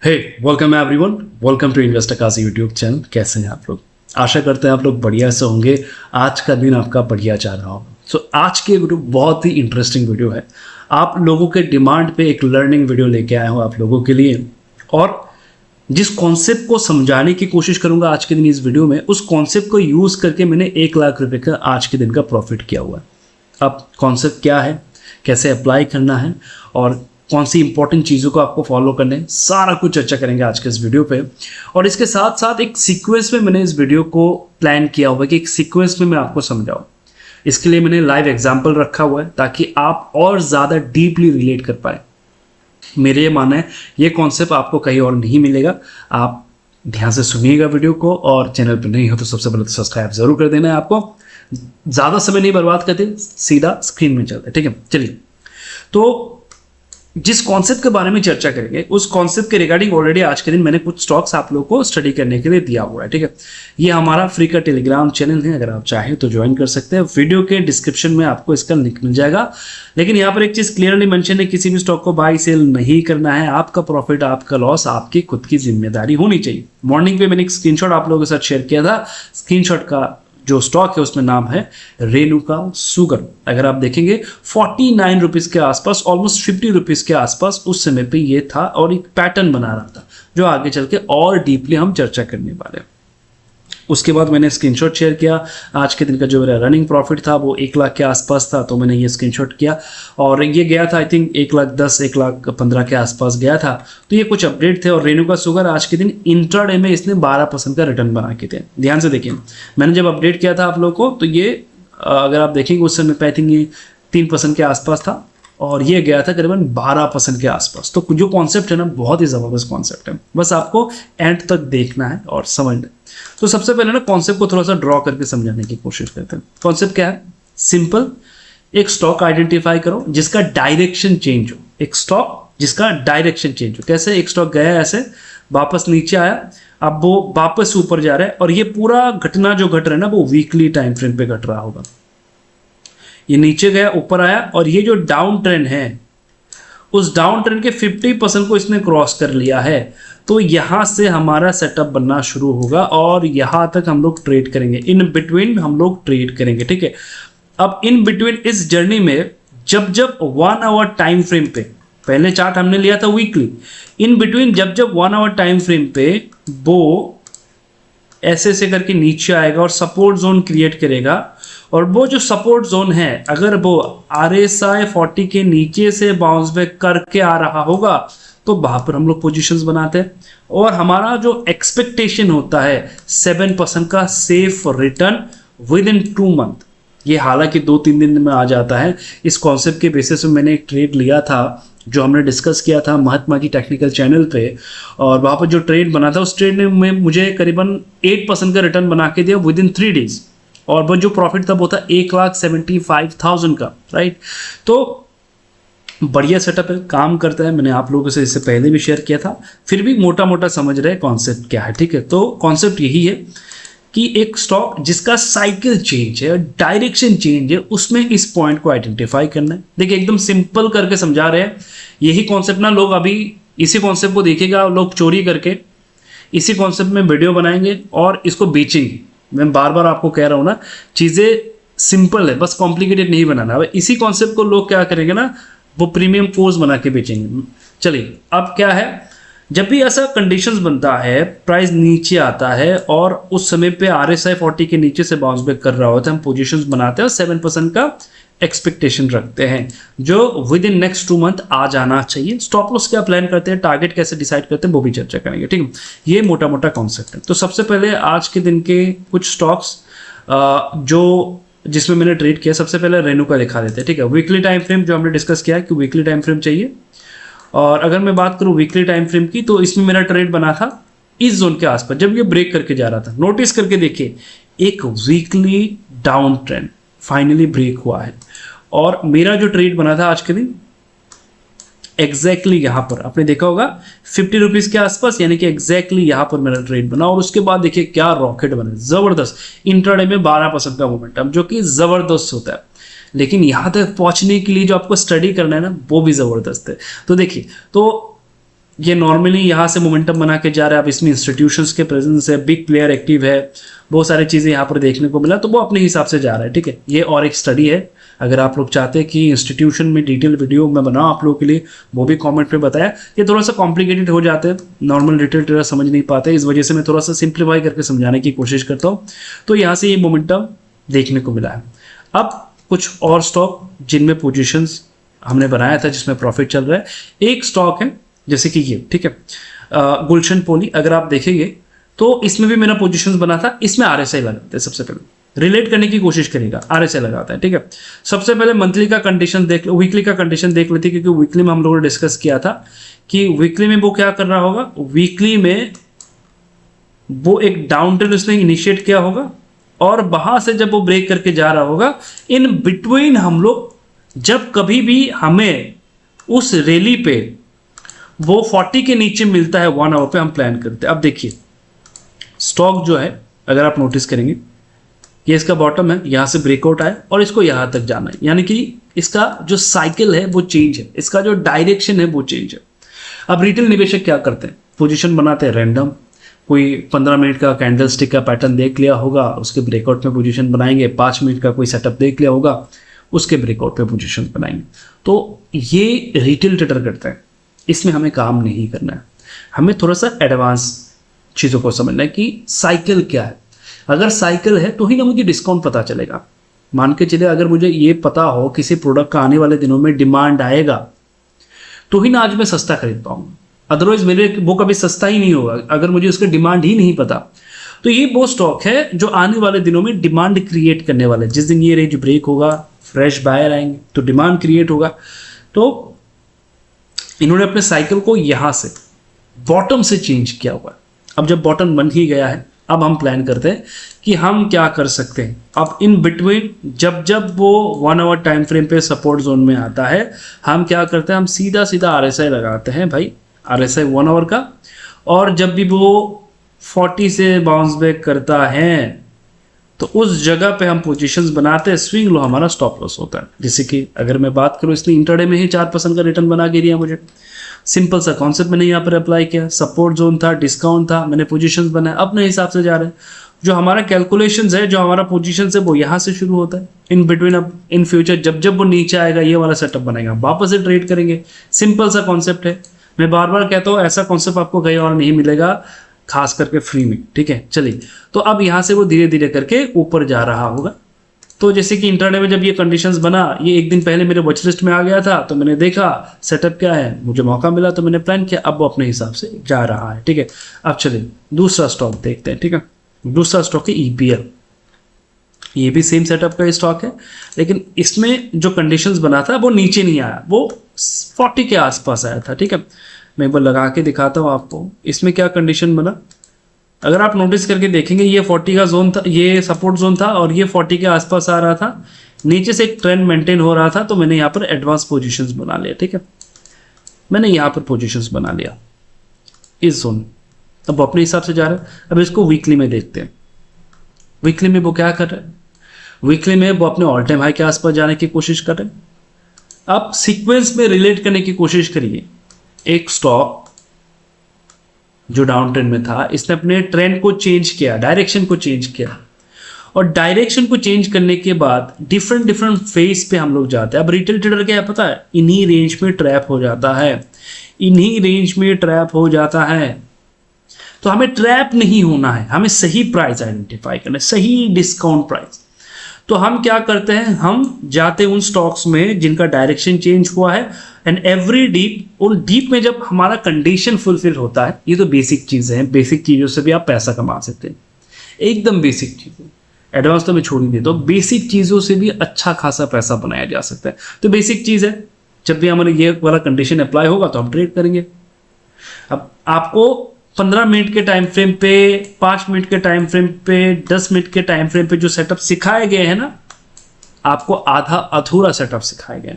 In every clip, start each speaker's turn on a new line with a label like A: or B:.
A: Hey welcome everyone, welcome to investor Kazi YouTube channel. कैसे हैं आप लोग? आशा करते हैं आप लोग बढ़िया से होंगे। आज का दिन आपका बढ़िया जा रहा होगा। सो आज की वीडियो बहुत ही इंटरेस्टिंग वीडियो है। आप लोगों के डिमांड पे एक लर्निंग वीडियो लेके आया हूँ आप लोगों के लिए, और जिस कॉन्सेप्ट को समझाने की कोशिश करूंगा आज के दिन इस वीडियो में, उस कॉन्सेप्ट को यूज़ करके मैंने 1 लाख रुपये का आज के दिन का प्रॉफिट किया हुआ है। अब कॉन्सेप्ट क्या है, कैसे अप्लाई करना है और कौन सी इंपॉर्टेंट चीज़ों को आपको फॉलो करने हैं, सारा कुछ चर्चा करेंगे आज के इस वीडियो पे। और इसके साथ साथ एक सीक्वेंस में मैंने इस वीडियो को प्लान किया हुआ है कि एक सीक्वेंस में मैं आपको समझाऊं। इसके लिए मैंने लाइव एग्जांपल रखा हुआ है ताकि आप और ज़्यादा डीपली रिलेट कर पाए। मेरे ये मानना है ये कॉन्सेप्ट आपको कहीं और नहीं मिलेगा। आप ध्यान से सुनिएगा वीडियो को, और चैनल पर नहीं हो तो सबसे पहले तो सब्सक्राइब जरूर कर देना है। आपको ज़्यादा समय नहीं बर्बाद करते, सीधा स्क्रीन में चलते। ठीक है, चलिए। तो जिस कॉन्सेप्ट के बारे में चर्चा करेंगे उस कॉन्सेप्ट के रिगार्डिंग ऑलरेडी आज के दिन मैंने कुछ स्टॉक्स आप लोगों को स्टडी करने के लिए दिया हुआ है। ठीक है, ये हमारा फ्री का टेलीग्राम चैनल है, अगर आप चाहें तो ज्वाइन कर सकते हैं। वीडियो के डिस्क्रिप्शन में आपको इसका लिंक मिल जाएगा। लेकिन यहाँ पर एक चीज़ क्लियरली मेंशन है, किसी भी स्टॉक को बाई सेल नहीं करना है। आपका प्रॉफिट, आपका लॉस आपकी खुद की जिम्मेदारी होनी चाहिए। मॉर्निंग पे मैंने एक स्क्रीनशॉट आप लोगों के साथ शेयर किया था। स्क्रीनशॉट का जो स्टॉक है उसमें नाम है रेणुका शुगर। अगर आप देखेंगे 49 रुपीज़ के आसपास, ऑलमोस्ट 50 रुपीज़ के आसपास उस समय पे ये था, और एक पैटर्न बना रहा था जो आगे चल के और डीपली हम चर्चा करने वाले हैं। उसके बाद मैंने स्क्रीनशॉट शेयर किया। आज के दिन का जो मेरा रनिंग प्रॉफिट था वो 1 लाख के आसपास था, तो मैंने ये स्क्रीनशॉट किया और ये गया था आई थिंक 1,10,000 1,15,000 के आसपास गया था। तो ये कुछ अपडेट थे। और रेणुका शुगर आज के दिन इंट्राडे में इसने 12% का रिटर्न बना के थे। ध्यान से देखिए, मैंने जब अपडेट किया था आप लोगों को तो ये अगर आप देखेंगे उस समय पे आई थिंक ये 3% के आसपास था, और ये गया था करीबन 12% के आसपास। तो जो कॉन्सेप्ट है ना, बहुत ही ज़बरदस्त कॉन्सेप्ट है। बस आपको एंड तक देखना है और समझना है। तो सबसे पहले ना कॉन्सेप्ट को थोड़ा सा ड्रॉ करके समझाने की कोशिश करते हैं। कॉन्सेप्ट क्या है? सिंपल, एक स्टॉक आइडेंटिफाई करो जिसका डायरेक्शन चेंज हो। एक स्टॉक जिसका डायरेक्शन चेंज हो। कैसे? एक स्टॉक गया ऐसे, वापस नीचे आया, अब वो वापस ऊपर जा रहा है, और ये पूरा घटना जो घट रहा है ना वो वीकली टाइम फ्रेम पे घट रहा होगा। ये नीचे गया, ऊपर आया, और ये जो डाउन ट्रेंड है उस डाउन ट्रेंड के 50% को इसने क्रॉस कर लिया है। तो यहां से हमारा सेटअप बनना शुरू होगा और यहां तक हम लोग ट्रेड करेंगे। इन बिटवीन हम लोग ट्रेड करेंगे। ठीक है, अब इन बिटवीन इस जर्नी में जब 1 आवर टाइम फ्रेम पे, पहले चार्ट हमने लिया था वीकली, इन बिटवीन जब 1 आवर टाइम फ्रेम पे वो ऐसे करके नीचे आएगा और सपोर्ट जोन क्रिएट करेगा। और वो जो सपोर्ट जोन है, अगर वो RSI 40 के नीचे से बाउंस बैक करके आ रहा होगा तो वहां पर हम लोग पोजीशंस बनाते हैं। और हमारा जो एक्सपेक्टेशन होता है 7% का safe return with in 2 month. ये हालांकि 2-3 दिन में आ जाता है। इस कॉन्सेप्ट के बेसिस पे मैंने एक ट्रेड लिया था जो हमने डिस्कस किया था महात्मा की टेक्निकल चैनल पे, और वहाँ पर जो ट्रेड बना था उस ट्रेड में मुझे करीबन 8% का रिटर्न बना के दिया विद इन 3 डेज। और वो जो प्रॉफिट था वो था 1,75,000 का। राइट, तो बढ़िया सेटअप है, काम करता है। मैंने आप लोगों से इससे पहले भी शेयर किया था, फिर भी मोटा मोटा समझ रहे कॉन्सेप्ट क्या है। ठीक है, तो कॉन्सेप्ट यही है कि एक स्टॉक जिसका साइकिल चेंज है, डायरेक्शन चेंज है, उसमें इस पॉइंट को आइडेंटिफाई करना है। देखिए, एकदम सिंपल करके समझा रहे हैं। यही कॉन्सेप्ट ना लोग अभी इसी कॉन्सेप्ट को देखेगा, लोग चोरी करके इसी कॉन्सेप्ट में वीडियो बनाएंगे और इसको बेचेंगे। मैं बार बार आपको कह रहा हूँ ना, चीज़ें सिंपल है, बस कॉम्प्लिकेटेड नहीं बनाना। अब इसी कॉन्सेप्ट को लोग क्या करेंगे ना, वो प्रीमियम कोर्स बना के बेचेंगे। चलिए, अब क्या है, जब भी ऐसा कंडीशंस बनता है, प्राइस नीचे आता है और उस समय पे RSI 40 के नीचे से बाउंस बैक कर रहा होता है, हम पोजीशंस बनाते हैं और 7% का एक्सपेक्टेशन रखते हैं जो विद इन नेक्स्ट 2 मंथ आ जाना चाहिए। स्टॉप लॉस क्या प्लान करते हैं, टारगेट कैसे डिसाइड करते हैं, वो भी चर्चा करेंगे। ठीक है, ये मोटा मोटा कॉन्सेप्ट है। तो सबसे पहले आज के दिन के कुछ स्टॉक्स जो जिसमें मैंने ट्रेड किया, सबसे पहले रेणुका दिखा देते हैं। ठीक है, वीकली टाइम फ्रेम जो हमने डिस्कस किया है कि वीकली टाइम फ्रेम चाहिए। और अगर मैं बात करूं वीकली टाइम फ्रेम की, तो इसमें मेरा ट्रेड बना था इस जोन के आसपास, जब ये ब्रेक करके जा रहा था। नोटिस करके देखिए, एक weekly down trend finally break हुआ है, और मेरा जो ट्रेड बना था आज के दिन एग्जैक्टली यहाँ पर आपने देखा होगा 50 रुपीज़ के आसपास, यानी कि एग्जैक्टली यहाँ पर मेरा ट्रेड बना। और उसके बाद देखिए क्या रॉकेट बने, जबरदस्त। इंट्राडे में 12% का मोमेंटम, जो कि जबरदस्त होता है। लेकिन यहाँ तक पहुँचने के लिए जो आपको स्टडी करना है ना, वो भी ज़बरदस्त है। तो देखिए, तो ये नॉर्मली यहाँ से मोमेंटम बना के जा रहा है। अब इसमें इंस्टीट्यूशंस के प्रेजेंस है, बिग प्लेयर एक्टिव है, बहुत सारी चीज़ें यहाँ पर देखने को मिला, तो वो अपने हिसाब से जा रहा है। ठीक है, ये और एक स्टडी है। अगर आप लोग चाहते हैं कि इंस्टीट्यूशन में डिटेल वीडियो मैं बनाऊँ आप लोगों के लिए, वो भी कमेंट पे बताया। ये थोड़ा सा कॉम्प्लिकेटेड हो जाते हैं, नॉर्मल डिटेल ट्रेडर समझ नहीं पाते, इस वजह से मैं थोड़ा सा सिंप्लीफाई करके समझाने की कोशिश करता हूँ। तो यहाँ से ये मोमेंटम देखने को मिला है। अब कुछ और स्टॉक जिनमें पोजिशंस हमने बनाया था जिसमें प्रॉफिट चल रहा है, एक स्टॉक है जैसे कि ये, ठीक है, गुलशन पोली। अगर आप देखेंगे तो इसमें भी मेरा पोजीशंस बना था। इसमें आरएसआई लगाते हैं, सबसे पहले रिलेट करने की कोशिश करेगा, आरएसआई लगाता है। ठीक है, सबसे पहले मंथली का कंडीशन देख लो, वीकली का कंडीशन देख लेते, क्योंकि वीकली में हम लोगों ने डिस्कस किया था कि वीकली में वो क्या कर रहा होगा। वीकली में वो एक डाउन ट्रेंड उसने इनिशिएट किया होगा और वहां से जब वो ब्रेक करके जा रहा होगा, इन बिटवीन हम लोग जब कभी भी हमें उस रैली पे वो 40 के नीचे मिलता है 1 आवर पे, हम प्लान करते हैं। अब देखिए स्टॉक जो है, अगर आप नोटिस करेंगे, ये इसका बॉटम है, यहां से ब्रेकआउट आया और इसको यहां तक जाना है, यानी कि इसका जो साइकिल है वो चेंज है, इसका जो डायरेक्शन है वो चेंज है। अब रिटेल निवेशक क्या करते हैं, पोजीशन बनाते हैं रैंडम, कोई 15 मिनट का कैंडल स्टिक का पैटर्न देख लिया होगा, उसके ब्रेकआउट में पोजीशन बनाएंगे। 5 मिनट का कोई सेटअप देख लिया होगा, उसके ब्रेकआउट पे पोजीशन बनाएंगे। तो ये रिटेल ट्रेडर करते हैं, इसमें हमें काम नहीं करना है। हमें थोड़ा सा एडवांस चीज़ों को समझना है कि साइकिल क्या है। अगर साइकिल है तो ही ना मुझे डिस्काउंट पता चलेगा। मान के चले अगर मुझे ये पता हो किसी प्रोडक्ट का आने वाले दिनों में डिमांड आएगा तो ही ना आज मैं सस्ता खरीद पाऊंगा, अदरवाइज मेरे वो कभी सस्ता ही नहीं होगा अगर मुझे उसका डिमांड ही नहीं पता। तो ये वो स्टॉक है जो आने वाले दिनों में डिमांड क्रिएट करने वाले। जिस दिन ये रेंज ब्रेक होगा, फ्रेश बायर आएंगे तो डिमांड क्रिएट होगा। तो इन्होंने अपने साइकिल को यहां से बॉटम से चेंज किया हुआ है। अब जब बॉटम बन ही गया है, अब हम प्लान करते हैं कि हम क्या कर सकते हैं। अब इन बिटवीन जब वो 1 आवर टाइम फ्रेम पे सपोर्ट जोन में आता है, हम क्या करते हैं, हम सीधा सीधा आरएसआई लगाते हैं भाई, आरएसआई 1 आवर का। और जब भी वो 40 से बाउंस बैक करता है तो उस जगह पे हम पोजीशंस बनाते हैं, स्विंग लो हमारा स्टॉप लॉस होता है। जैसे कि अगर मैं बात करूं, इसने इंटरडे में ही 4% का रिटर्न बना के दिया मुझे। सिंपल सा कॉन्सेप्ट मैंने यहाँ पर अप्लाई किया, सपोर्ट जोन था, डिस्काउंट था, मैंने पोजीशंस बनाए, अपने हिसाब से जा रहे हैं। जो हमारा कैलकुलेशंस है, जो हमारा पोजीशन है, वो यहाँ से शुरू होता है। इन बिटवीन अब इन फ्यूचर जब जब वो नीचे आएगा, ये वाला सेटअप बनाएगा, वापस से ट्रेड करेंगे। सिंपल सा कॉन्सेप्ट है। मैं बार बार कहता हूँ ऐसा कॉन्सेप्ट आपको कहीं और नहीं मिलेगा, खास करके फ्री में। ठीक है, चलिए। तो अब यहाँ से वो धीरे धीरे करके ऊपर जा रहा होगा। तो जैसे कि इंटरडे में जब ये कंडीशंस बना, ये एक दिन पहले मेरे वॉच लिस्ट में आ गया था, तो मैंने देखा सेटअप क्या है, मुझे मौका मिला तो मैंने प्लान किया। अब वो अपने हिसाब से जा रहा है। ठीक है, अब चलिए दूसरा स्टॉक देखते हैं। ठीक है, दूसरा स्टॉक है ईपीएल। ये भी सेम सेटअप का स्टॉक है, लेकिन इसमें जो कंडीशंस बना था वो नीचे नहीं आया, वो 40 के आसपास आया था। ठीक है, मैं एक बार लगा के दिखाता हूँ आपको। इसमें क्या कंडीशन बना, अगर आप नोटिस करके देखेंगे, ये 40 का जोन था, ये सपोर्ट जोन था और ये 40 के आसपास आ रहा था। नीचे से एक ट्रेंड मेंटेन हो रहा था, तो मैंने यहाँ पर एडवांस पोजीशंस बना लिया। ठीक है, मैंने यहाँ पर पोजीशंस बना लिया इस जोन। अब अपने हिसाब से जा रहा है। अब इसको वीकली में देखते हैं। वीकली में वो क्या कर रहा है, वीकली में वो अपने ऑल टाइम हाई के आसपास जाने की कोशिश कर रहे हैं। अब सीक्वेंस में रिलेट करने की कोशिश करिए। एक स्टॉक जो डाउन ट्रेंड में था, इसने अपने ट्रेंड को चेंज किया, डायरेक्शन को चेंज किया, और डायरेक्शन को चेंज करने के बाद डिफरेंट फेज पे हम लोग जाते हैं। अब रिटेल ट्रेडर क्या है पता है, इन्हीं रेंज में ट्रैप हो जाता है, इन्हीं रेंज में ट्रैप हो जाता है। तो हमें ट्रैप नहीं होना है, हमें सही प्राइस आइडेंटिफाई करना है, सही डिस्काउंट प्राइस। तो हम क्या करते हैं, हम जाते हैं उन स्टॉक्स में जिनका डायरेक्शन चेंज हुआ है, एंड एवरी डीप, उन डीप में जब हमारा कंडीशन फुलफिल होता है। ये तो बेसिक चीज़ें हैं, बेसिक चीज़ों से भी आप पैसा कमा सकते हैं, एकदम बेसिक चीज़ें। एडवांस तो मैं छोड़ ही देता हूँ, बेसिक चीज़ों से भी अच्छा खासा पैसा बनाया जा सकता है। तो बेसिक चीज़ है, जब भी हमारे ये वाला कंडीशन अप्लाई होगा तो हम ट्रेड करेंगे। अब आपको 15 मिनट के टाइम फ्रेम पे, 5 मिनट के टाइम फ्रेम पे, 10 मिनट के टाइम फ्रेम पे जो सेटअप सिखाए गए हैं ना, आपको आधा अधूरा सेटअप सिखाए गए।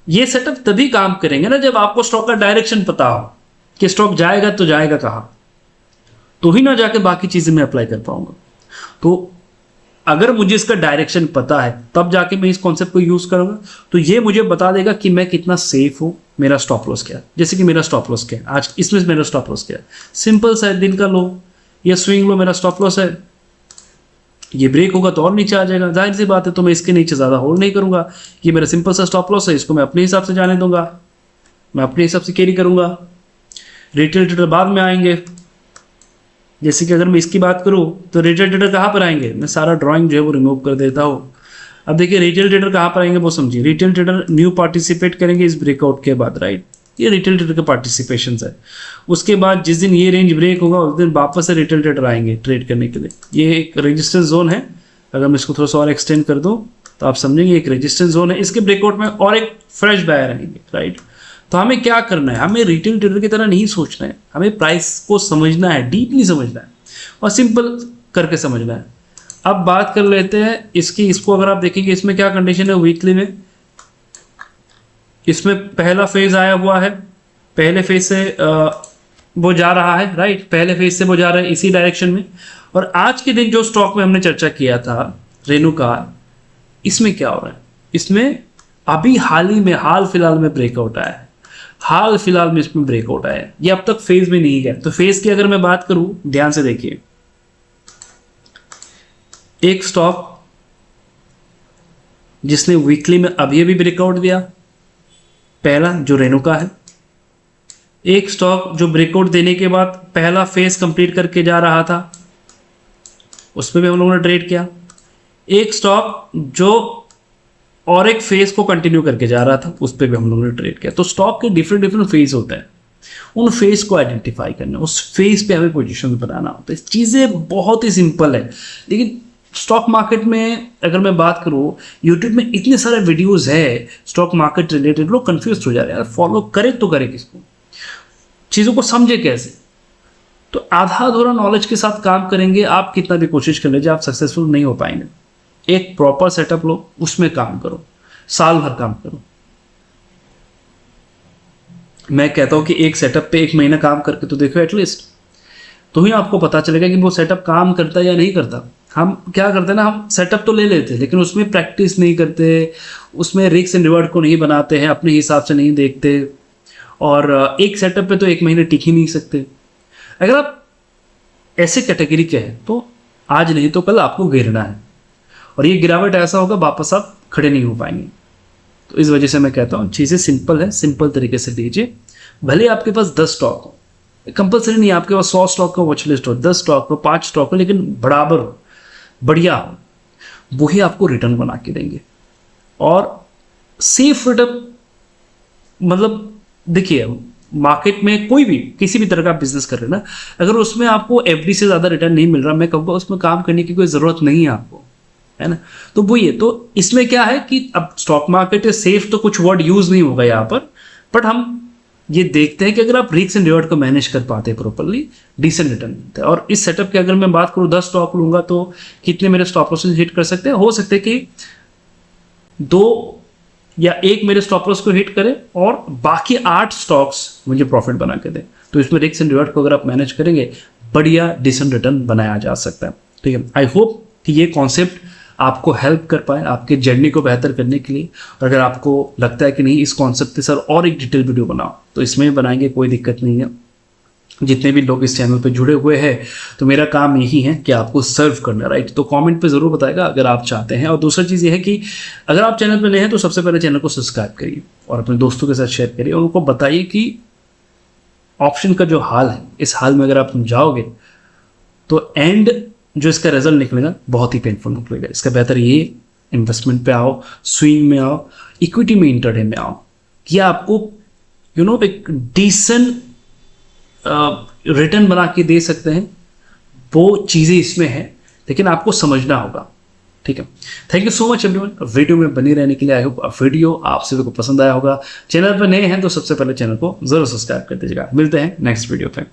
A: ये सेटअप तभी काम करेंगे ना जब आपको स्टॉक का डायरेक्शन पता हो कि स्टॉक जाएगा तो जाएगा कहाँ, तो ही ना जाके बाकी चीजें मैं अप्लाई कर पाऊंगा। तो अगर मुझे इसका डायरेक्शन पता है तब जाके मैं इस कॉन्सेप्ट को यूज करूंगा, तो ये मुझे बता देगा कि मैं कितना सेफ हूं, मेरा स्टॉप लॉस क्या है। जैसे कि मेरा स्टॉप लॉस क्या है आज, इसमें मेरा स्टॉप लॉस क्या है, सिंपल सा है, दिन का लो या स्विंग लो मेरा स्टॉप लॉस है। ये ब्रेक होगा तो और नीचे आ जाएगा, जाहिर सी बात है, तो मैं इसके नीचे ज़्यादा होल्ड नहीं करूंगा। ये मेरा सिंपल सा स्टॉप लॉस है, इसको मैं अपने हिसाब से जाने दूंगा, मैं अपने हिसाब से कैरी करूंगा। रिटेल ट्रेडर बाद में आएंगे। जैसे कि अगर मैं इसकी बात करूं तो रिटेल ट्रेडर कहाँ पर आएंगे, मैं सारा ड्राइंग जो है वो रिमूव कर देता हूँ। अब देखिए रिटेल ट्रेडर कहाँ पर आएंगे वो समझिए। रिटेल ट्रेडर न्यू पार्टिसिपेट करेंगे इस ब्रेकआउट के बाद, राइट, ये रिटेल ट्रेडर के पार्टिसिपेशन है। उसके बाद जिस दिन ये रेंज ब्रेक होगा उस दिन वापस से रिटेल ट्रेडर आएंगे ट्रेड करने के लिए। ये एक रेजिस्टेंस जोन है, अगर मैं इसको थोड़ा सा और एक्सटेंड कर दूं तो आप समझेंगे एक रेजिस्टेंस जोन है। इसके ब्रेकआउट में और एक फ्रेश बायर आएंगे, राइट। तो हमें क्या करना है, हमें रिटेल ट्रेडर की तरह नहीं सोचना है, हमें प्राइस को समझना है, डीपली समझना है और सिंपल करके समझना है। अब बात कर लेते हैं इसको अगर आप देखेंगे इसमें क्या कंडीशन है वीकली में। इसमें पहला फेज आया हुआ है, पहले फेज से वो जा रहा है, राइट, पहले फेज से वो जा रहा है इसी डायरेक्शन में। और आज के दिन जो स्टॉक में हमने चर्चा किया था रेणुका, इसमें क्या हो रहा है, इसमें अभी हाल फिलहाल में ब्रेकआउट आया है, हाल फिलहाल में इसमें ब्रेकआउट आया है, ये अब तक फेज में नहीं गया। तो फेज की अगर मैं बात करूं, ध्यान से देखिए, एक स्टॉक जिसने वीकली में अभी ब्रेकआउट दिया, पहला जो रेणुका है। एक स्टॉक जो ब्रेकआउट देने के बाद पहला फेज कंप्लीट करके जा रहा था, उसमें भी हम लोगों ने ट्रेड किया। एक स्टॉक जो और एक फेज को कंटिन्यू करके जा रहा था, उस पर भी हम लोगों ने ट्रेड किया। तो स्टॉक के डिफरेंट फेज होते हैं, उन फेज को आइडेंटिफाई करना, उस फेज पे हमें पोजीशन बनाना होता है। चीज़ें बहुत ही सिंपल है, लेकिन स्टॉक मार्केट में अगर मैं बात करूँ, यूट्यूब में इतने सारे वीडियोस है स्टॉक मार्केट रिलेटेड, लोग कंफ्यूज हो जा रहे हैं, यार फॉलो करे तो करे किसको, चीज़ों को समझे कैसे। तो आधा अधूरा नॉलेज के साथ काम करेंगे, आप कितना भी कोशिश कर लीजिए, आप सक्सेसफुल नहीं हो पाएंगे। एक प्रॉपर सेटअप लो, उसमें काम करो, साल भर काम करो। मैं कहता हूं कि एक सेटअप पे 1 महीना काम करके तो देखो एटलीस्ट, तो ही आपको पता चलेगा कि वो सेटअप काम करता है या नहीं करता। हम क्या करते हैं ना, हम सेटअप तो ले लेते हैं लेकिन उसमें प्रैक्टिस नहीं करते, उसमें रिस्क एंड रिवॉर्ड को नहीं बनाते हैं, अपने हिसाब से नहीं देखते, और एक सेटअप पे तो 1 महीने टिक ही नहीं सकते। अगर आप ऐसे कैटेगरी के हैं तो आज नहीं तो कल आपको गिरना है, और ये गिरावट ऐसा होगा वापस आप खड़े नहीं हो पाएंगे। तो इस वजह से मैं कहता हूँ चीज़ें सिंपल है, सिंपल तरीके से लीजिए। भले आपके पास 10 स्टॉक हो, कंपलसरी नहीं आपके पास 100 स्टॉक का वॉच लिस्ट हो, 10 स्टॉक हो, 5 स्टॉक हो, लेकिन बराबर हो, बढ़िया हो, वही आपको रिटर्न बना के देंगे। और सेफ रिटर्न मतलब देखिए, मार्केट में कोई भी किसी भी तरह का बिजनेस कर रहे हैं ना, अगर उसमें आपको एफडी से ज़्यादा रिटर्न नहीं मिल रहा, मैं कहूँगा उसमें काम करने की कोई ज़रूरत नहीं है आपको, है ना। तो वो ये, तो इसमें क्या है कि अब स्टॉक मार्केट है सेफ, तो कुछ वर्ड यूज़ नहीं होगा यहाँ पर, बट हम ये देखते हैं कि अगर आप रिस्क एंड रिवॉर्ड को मैनेज कर पाते हैं प्रॉपर्ली, डिसेंट रिटर्न मिलता है। और इस सेटअप की अगर मैं बात करूँ, 10 स्टॉक लूँगा तो कितने मेरे स्टॉप लॉस हिट कर सकते हैं, हो सकते हैं कि 2 या 1 मेरे स्टॉप लॉस को हिट करे और बाकी 8 स्टॉक्स मुझे प्रॉफिट बना के दे। तो इसमें रिस्क एंड रिवॉर्ड को अगर आप मैनेज करेंगे, बढ़िया डिसेंट रिटर्न बनाया जा सकता है। ठीक है, आई होप कि ये कॉन्सेप्ट आपको हेल्प कर पाए आपके जर्नी को बेहतर करने के लिए। और अगर आपको लगता है कि नहीं इस कॉन्सेप्ट पे सर और एक डिटेल वीडियो बनाओ, तो इसमें भी बनाएंगे, कोई दिक्कत नहीं है। जितने भी लोग इस चैनल पे जुड़े हुए हैं, तो मेरा काम यही है कि आपको सर्व करना, राइट। तो कमेंट पे ज़रूर बताएगा अगर आप चाहते हैं। और दूसरा चीज़ ये है कि अगर आप चैनल पे नए हैं तो सबसे पहले चैनल को सब्सक्राइब करिए और अपने दोस्तों के साथ शेयर करिए, और उनको बताइए कि ऑप्शन का जो हाल है, इस हाल में अगर आप जाओगे तो एंड जो इसका रिजल्ट निकलेगा बहुत ही पेनफुल निकलेगा। इसका बेहतर ये इन्वेस्टमेंट पे आओ, स्विंग में आओ, इक्विटी में इंटरडे में आओ, कि आपको एक डिसेंट रिटर्न बना के दे सकते हैं। वो चीज़ें इसमें हैं, लेकिन आपको समझना होगा। ठीक है, thank you so much everyone video में बनी रहने के लिए। आई होप वीडियो आप सभी को पसंद आया होगा। चैनल पर नए हैं तो सबसे पहले चैनल को जरूर सब्सक्राइब कर दीजिएगा। मिलते हैं नेक्स्ट वीडियो पे।